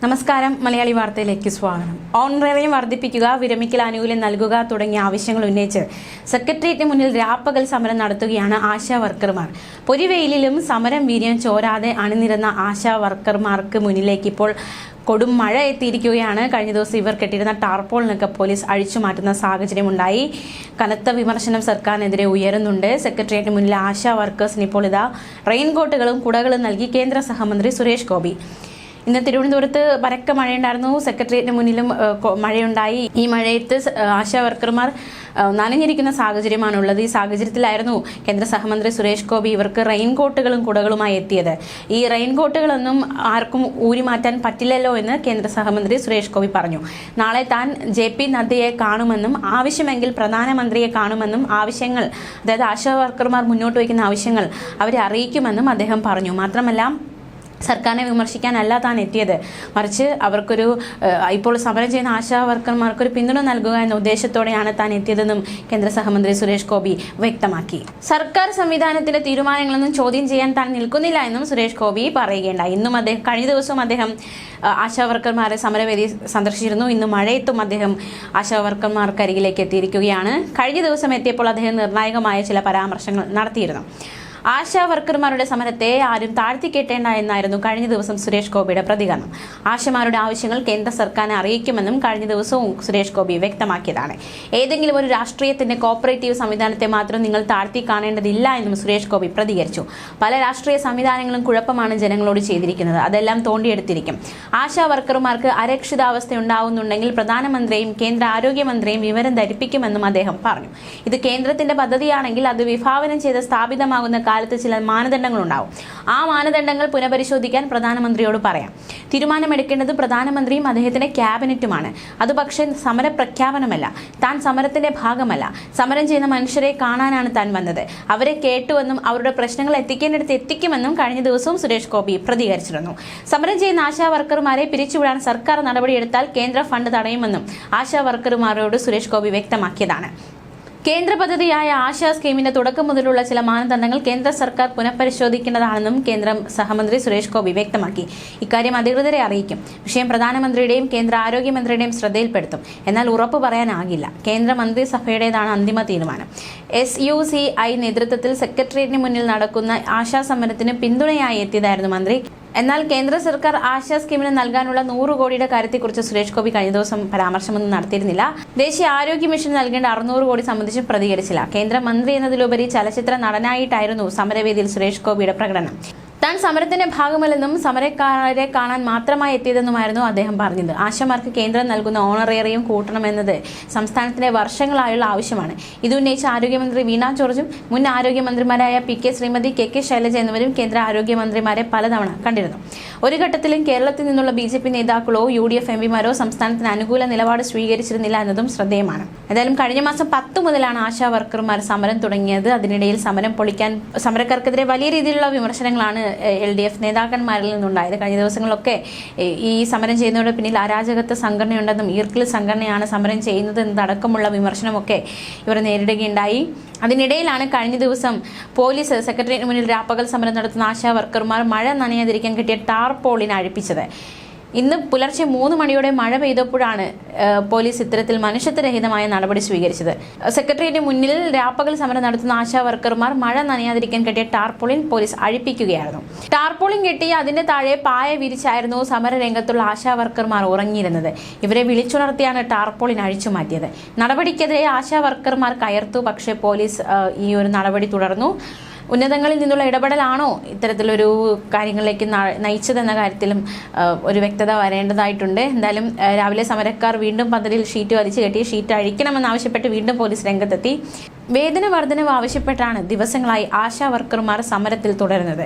നമസ്കാരം. മലയാളി വാർത്തയിലേക്ക് സ്വാഗതം. ഓണറേറിയം വർദ്ധിപ്പിക്കുക, വിരമിക്കൽ ആനുകൂല്യം നൽകുക തുടങ്ങിയ ആവശ്യങ്ങൾ ഉന്നയിച്ച് സെക്രട്ടേറിയറ്റിന് മുന്നിൽ രാപ്പകൽ സമരം നടത്തുകയാണ് ആശാ വർക്കർമാർ. പൊരിവെയിലും സമരം വീര്യം ചോരാതെ അണിനിരന്ന ആശാ വർക്കർമാർക്ക് മുന്നിലേക്ക് ഇപ്പോൾ കൊടും മഴ എത്തിയിരിക്കുകയാണ്. കഴിഞ്ഞ ദിവസം ഇവർ കെട്ടിയിരുന്ന ടാർപോളിനൊക്കെ പോലീസ് അഴിച്ചുമാറ്റുന്ന സാഹചര്യമുണ്ടായി. കനത്ത വിമർശനം സർക്കാരിനെതിരെ ഉയരുന്നുണ്ട്. സെക്രട്ടേറിയറ്റിന് മുന്നിൽ ആശാ വർക്കേഴ്സിന് ഇപ്പോൾ ഇതാ റെയിൻകോട്ടുകളും കുടകളും നൽകി കേന്ദ്ര സഹമന്ത്രി സുരേഷ് ഗോപി. ഇന്ന് തിരുവനന്തപുരത്ത് പരക്കെ മഴയുണ്ടായിരുന്നു. സെക്രട്ടേറിയറ്റിന് മുന്നിലും മഴയുണ്ടായി. ഈ മഴയത്ത് ആശാ വർക്കർമാർ നനഞ്ഞിരിക്കുന്ന സാഹചര്യമാണുള്ളത്. ഈ സാഹചര്യത്തിലായിരുന്നു കേന്ദ്ര സഹമന്ത്രി സുരേഷ് ഗോപി ഇവർക്ക് റെയിൻകോട്ടുകളും കുടകളുമായി എത്തിയത്. ഈ റെയിൻകോട്ടുകളൊന്നും ആർക്കും ഊരി മാറ്റാൻ പറ്റില്ലല്ലോ എന്ന് കേന്ദ്ര സഹമന്ത്രി സുരേഷ് ഗോപി പറഞ്ഞു. നാളെ താൻ JP നദ്ദയെ കാണുമെന്നും ആവശ്യമെങ്കിൽ പ്രധാനമന്ത്രിയെ കാണുമെന്നും ആവശ്യങ്ങൾ, അതായത് ആശാ വർക്കർമാർ മുന്നോട്ട് വയ്ക്കുന്ന ആവശ്യങ്ങൾ അവരെ അറിയിക്കുമെന്നും അദ്ദേഹം പറഞ്ഞു. മാത്രമല്ല, സർക്കാരിനെ വിമർശിക്കാനല്ല താൻ എത്തിയത്, മറിച്ച് അവർക്കൊരു ഇപ്പോൾ സമരം ചെയ്യുന്ന ആശാ വർക്കർമാർക്കൊരു പിന്തുണ നൽകുക എന്ന ഉദ്ദേശത്തോടെയാണ് താൻ എത്തിയതെന്നും കേന്ദ്ര സഹമന്ത്രി സുരേഷ് ഗോപി വ്യക്തമാക്കി. സർക്കാർ സംവിധാനത്തിന്റെ തീരുമാനങ്ങളൊന്നും ചോദ്യം ചെയ്യാൻ താൻ നിൽക്കുന്നില്ല എന്നും സുരേഷ് ഗോപി പറയുകയുണ്ടായി. കഴിഞ്ഞ ദിവസവും അദ്ദേഹം ആശാ വർക്കർമാരെ സമരവേദി സന്ദർശിച്ചിരുന്നു. ഇന്ന് മഴയത്തും അദ്ദേഹം ആശാ വർക്കർമാർക്കരികിലേക്ക് എത്തിയിരിക്കുകയാണ്. കഴിഞ്ഞ ദിവസം എത്തിയപ്പോൾ അദ്ദേഹം നിർണായകമായ ചില പരാമർശങ്ങൾ നടത്തിയിരുന്നു. ആശാ വർക്കർമാരുടെ സമരത്തെ ആരും താഴ്ത്തിക്കെട്ടേണ്ട എന്നായിരുന്നു കഴിഞ്ഞ ദിവസം സുരേഷ് ഗോപിയുടെ പ്രതികരണം. ആശമാരുടെ ആവശ്യങ്ങൾ കേന്ദ്ര സർക്കാരിനെ അറിയിക്കുമെന്നും കഴിഞ്ഞ ദിവസവും സുരേഷ് ഗോപി വ്യക്തമാക്കിയതാണ്. ഏതെങ്കിലും ഒരു രാഷ്ട്രീയത്തിന്റെ കോപ്പറേറ്റീവ് സംവിധാനത്തെ മാത്രം നിങ്ങൾ താഴ്ത്തി കാണേണ്ടതില്ല എന്നും സുരേഷ് ഗോപി പ്രതികരിച്ചു. പല രാഷ്ട്രീയ സംവിധാനങ്ങളും കുഴപ്പമാണ് ജനങ്ങളോട് ചെയ്തിരിക്കുന്നത്, അതെല്ലാം തോണ്ടിയെടുത്തിരിക്കും. ആശാ വർക്കർമാർക്ക് അരക്ഷിതാവസ്ഥ ഉണ്ടാവുന്നുണ്ടെങ്കിൽ പ്രധാനമന്ത്രിയും കേന്ദ്ര ആരോഗ്യമന്ത്രിയും വിവരം ധരിപ്പിക്കുമെന്നും അദ്ദേഹം പറഞ്ഞു. ഇത് കേന്ദ്രത്തിന്റെ പദ്ധതിയാണെങ്കിൽ അത് വിഭാവനം ചെയ്ത് സ്ഥാപിതമാകുന്ന കാലത്ത് ചില മാനദണ്ഡങ്ങളുണ്ടാവും. ആ മാനദണ്ഡങ്ങൾ പുനഃപരിശോധിക്കാൻ പ്രധാനമന്ത്രിയോട് പറയാം. തീരുമാനമെടുക്കേണ്ടത് പ്രധാനമന്ത്രിയും അദ്ദേഹത്തിന്റെ ക്യാബിനറ്റുമാണ്. അത് പക്ഷേ സമരപ്രഖ്യാപനമല്ല. താൻ സമരത്തിന്റെ ഭാഗമല്ല. സമരം ചെയ്യുന്ന മനുഷ്യരെ കാണാനാണ് താൻ വന്നത്. അവരെ കേട്ടുവെന്നും അവരുടെ പ്രശ്നങ്ങൾ എത്തിക്കേണ്ടിടത്ത് എത്തിക്കുമെന്നും കഴിഞ്ഞ ദിവസവും സുരേഷ് ഗോപി പ്രതികരിച്ചിരുന്നു. സമരം ചെയ്യുന്ന ആശാ വർക്കർമാരെ പിരിച്ചുവിടാൻ സർക്കാർ നടപടിയെടുത്താൽ കേന്ദ്ര ഫണ്ട് തടയുമെന്നും ആശാ വർക്കർമാരോട് സുരേഷ് ഗോപി വ്യക്തമാക്കിയതാണ്. കേന്ദ്ര പദ്ധതിയായ ആശാ സ്കീമിന്റെ തുടക്കം മുതലുള്ള ചില മാനദണ്ഡങ്ങൾ കേന്ദ്ര സർക്കാർ പുനഃപരിശോധിക്കേണ്ടതാണെന്നും കേന്ദ്ര സഹമന്ത്രി സുരേഷ് ഗോപി വ്യക്തമാക്കി. ഇക്കാര്യം അധികൃതരെ അറിയിക്കും. വിഷയം പ്രധാനമന്ത്രിയുടെയും കേന്ദ്ര ആരോഗ്യമന്ത്രിയുടെയും ശ്രദ്ധയിൽപ്പെടുത്തും. എന്നാൽ ഉറപ്പ് പറയാനാകില്ല. കേന്ദ്ര മന്ത്രിസഭയുടേതാണ് അന്തിമ തീരുമാനം. SUCI നേതൃത്വത്തിൽ സെക്രട്ടേറിയറ്റിന് മുന്നിൽ നടക്കുന്ന ആശാ സമരത്തിന് പിന്തുണയായി എത്തിയതായിരുന്നു മന്ത്രി. എന്നാൽ കേന്ദ്ര സർക്കാർ ആശാ സ്കീമിന് നൽകാനുള്ള 100 കോടിയുടെ കാര്യത്തെക്കുറിച്ച് സുരേഷ് ഗോപി കഴിഞ്ഞ ദിവസം പരാമർശമൊന്നും നടത്തിയിരുന്നില്ല. ദേശീയ ആരോഗ്യ മിഷൻ നൽകേണ്ട 600 കോടി സംബന്ധിച്ചും പ്രതികരിച്ചില്ല. കേന്ദ്രമന്ത്രി എന്നതിലുപരി ചലച്ചിത്ര നടനായിട്ടായിരുന്നു സമരവേദിയിൽ സുരേഷ് ഗോപിയുടെ പ്രകടനം. താൻ സമരത്തിന്റെ ഭാഗമല്ലെന്നും സമരക്കാരെ കാണാൻ മാത്രമായി എത്തിയതെന്നുമായിരുന്നു അദ്ദേഹം പറഞ്ഞത്. ആശമാർക്ക് കേന്ദ്രം നൽകുന്ന ഓണറേറിയം കൂട്ടണമെന്നത് സംസ്ഥാനത്തിന്റെ വർഷങ്ങളായുള്ള ആവശ്യമാണ്. ഇത് ഉന്നയിച്ച ആരോഗ്യമന്ത്രി വീണ ജോർജും മുൻ ആരോഗ്യമന്ത്രിമാരായ PK ശ്രീമതി KK ശൈലജ എന്നിവരും കേന്ദ്ര ആരോഗ്യമന്ത്രിമാരെ പലതവണ കണ്ടിരുന്നു. ഒരു ഘട്ടത്തിലും കേരളത്തിൽ നിന്നുള്ള BJP നേതാക്കളോ UDF MPമാരോ സംസ്ഥാനത്തിന് അനുകൂല നിലപാട് സ്വീകരിച്ചിരുന്നില്ല എന്നതും ശ്രദ്ധേയമാണ്. എന്തായാലും കഴിഞ്ഞ മാസം 10 മുതലാണ് ആശാ വർക്കർമാർ സമരം തുടങ്ങിയത്. അതിനിടയിൽ സമരം പൊളിക്കാൻ സമരക്കാർക്കെതിരെ വലിയ രീതിയിലുള്ള വിമർശനങ്ങളാണ് LDF നേതാക്കന്മാരിൽ നിന്നുണ്ടായത്. കഴിഞ്ഞ ദിവസങ്ങളിലൊക്കെ ഈ സമരം ചെയ്യുന്നവരുടെ പിന്നിൽ അരാജകത്വ സംഘടനയുണ്ടെന്നും ഈർക്കിൽ സംഘടനയാണ് സമരം ചെയ്യുന്നത് എന്നതടക്കമുള്ള വിമർശനമൊക്കെ ഇവർ നേരിടുകയുണ്ടായി. അതിനിടയിലാണ് കഴിഞ്ഞ ദിവസം പോലീസ് സെക്രട്ടേറിയറ്റിന് മുന്നിൽ രാപ്പകൽ സമരം നടത്തുന്ന ആശാ വർക്കർമാർ മഴ നനയാതിരിക്കാൻ കിട്ടിയ ടാർപോളിന് അഴിപ്പിച്ചത്. ഇന്ന് പുലർച്ചെ 3 മണിയോടെ മഴ പെയ്തപ്പോഴാണ് പോലീസ് ഇത്തരത്തിൽ മനുഷ്യത്വരഹിതമായ നടപടി സ്വീകരിച്ചത്. സെക്രട്ടേറിയറ്റിന് മുന്നിൽ രാപ്പകൽ സമരം നടത്തുന്ന ആശാ വർക്കർമാർ മഴ നനയാതിരിക്കാൻ കെട്ടിയ ടാർപോളിൻ പോലീസ് അഴിപ്പിക്കുകയായിരുന്നു. ടാർപോളിൻ കെട്ടി അതിന്റെ താഴെ പായ വിരിച്ചായിരുന്നു സമരരംഗത്തുള്ള ആശാ വർക്കർമാർ ഉറങ്ങിയിരുന്നത്. ഇവരെ വിളിച്ചുണർത്തിയാണ് ടാർപോളിൻ അഴിച്ചു മാറ്റിയത്. നടപടിക്കെതിരെ ആശാ വർക്കർമാർ കയർത്തു. പക്ഷേ പോലീസ് ഈ ഒരു നടപടി തുടർന്നു. ഉന്നതങ്ങളിൽ നിന്നുള്ള ഇടപെടലാണോ ഇത്തരത്തിലൊരു കാര്യങ്ങളിലേക്ക് നയിച്ചതെന്ന കാര്യത്തിലും ഒരു വ്യക്തത വരേണ്ടതായിട്ടുണ്ട്. എന്തായാലും രാവിലെ സമരക്കാർ വീണ്ടും പന്തലിൽ ഷീറ്റ് വലിച്ചു കെട്ടി ഷീറ്റ് അഴിക്കണമെന്നാവശ്യപ്പെട്ട് വീണ്ടും പോലീസ് രംഗത്തെത്തി. വേതന വർധനവ് ആവശ്യപ്പെട്ടാണ് ദിവസങ്ങളായി ആശാ വർക്കർമാർ സമരത്തിൽ തുടരുന്നത്.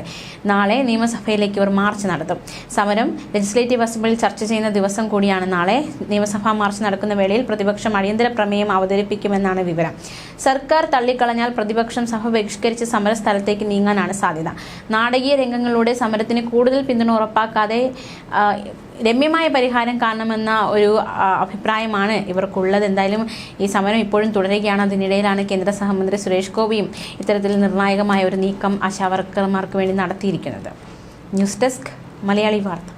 നാളെ നിയമസഭയിലേക്ക് ഇവർ മാർച്ച് നടത്തും. സമരം ലെജിസ്ലേറ്റീവ് അസംബ്ലിയിൽ ചർച്ച ചെയ്യുന്ന ദിവസം കൂടിയാണ് നാളെ. നിയമസഭാ മാർച്ച് നടക്കുന്ന വേളയിൽ പ്രതിപക്ഷം അടിയന്തര പ്രമേയം അവതരിപ്പിക്കുമെന്നാണ് വിവരം. സർക്കാർ തള്ളിക്കളഞ്ഞാൽ പ്രതിപക്ഷം സഭ ബഹിഷ്കരിച്ച് സമരസ്ഥലത്തേക്ക് നീങ്ങാനാണ് സാധ്യത. നാടകീയ രംഗങ്ങളിലൂടെ സമരത്തിന് കൂടുതൽ പിന്തുണ ഉറപ്പാക്കാതെ രമ്യമായ പരിഹാരം കാണണമെന്ന ഒരു അഭിപ്രായമാണ് ഇവർക്കുള്ളത്. എന്തായാലും ഈ സമരം ഇപ്പോഴും തുടരുകയാണ്. അതിനിടയിലാണ് കേന്ദ്ര സഹമന്ത്രി സുരേഷ് ഗോപിയും ഇത്തരത്തിൽ നിർണായകമായ ഒരു നീക്കം ആശാ വർക്കർമാർക്ക് വേണ്ടി നടത്തിയിരിക്കുന്നത്. ന്യൂസ് ഡെസ്ക് മലയാളി വാർത്ത.